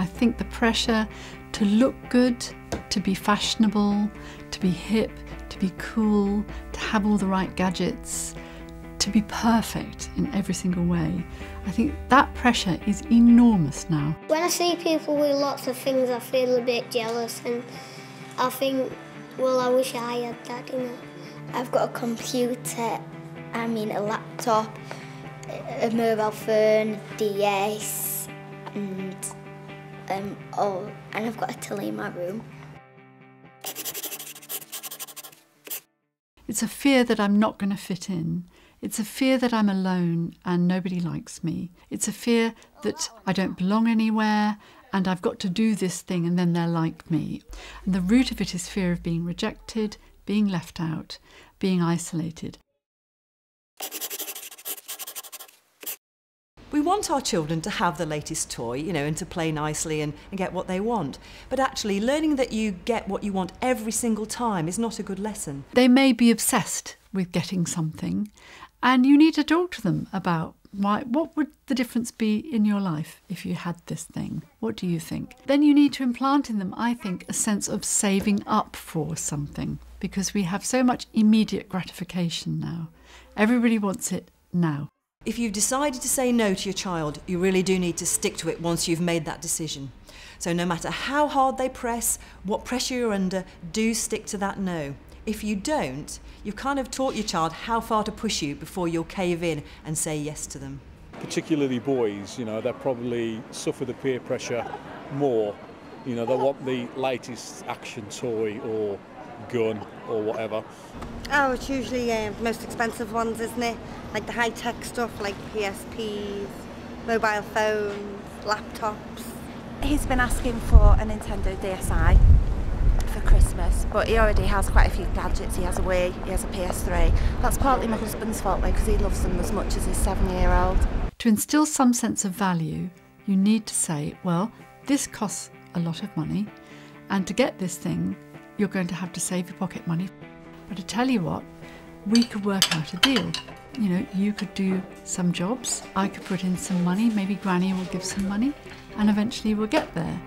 think the pressure to look good, to be fashionable, to be hip, to be cool, to have all the right gadgets, to be perfect in every single way, I think that pressure is enormous now. When I see people with lots of things, I feel a bit jealous, and I think, well, I wish I had that, you know. I've got a computer, a laptop, a mobile phone, DS, and I've got a telly in my room. It's a fear that I'm not going to fit in. It's a fear that I'm alone and nobody likes me. It's a fear that I don't belong anywhere and I've got to do this thing and then they're like me. And the root of it is fear of being rejected, being left out, being isolated. We want our children to have the latest toy, and to play nicely and get what they want. But actually, learning that you get what you want every single time is not a good lesson. They may be obsessed with getting something, and you need to talk to them about what would the difference be in your life if you had this thing? What do you think? Then you need to implant in them, I think, a sense of saving up for something, because we have so much immediate gratification now. Everybody wants it now. If you've decided to say no to your child, you really do need to stick to it once you've made that decision. So no matter how hard they press, what pressure you're under, do stick to that no. If you don't, you've kind of taught your child how far to push you before you'll cave in and say yes to them. Particularly boys, they probably suffer the peer pressure more. They want the latest action toy or gun or whatever. Oh, it's usually the most expensive ones, isn't it? Like the high-tech stuff like PSPs, mobile phones, laptops. He's been asking for a Nintendo DSi for Christmas, but he already has quite a few gadgets. He has a Wii, he has a PS3. That's partly my husband's fault though, because he loves them as much as his 7-year-old. To instil some sense of value, you need to say, well, this costs a lot of money, and to get this thing, you're going to have to save your pocket money. But to tell you what, we could work out a deal. You could do some jobs, I could put in some money, maybe Granny will give some money, and eventually we'll get there.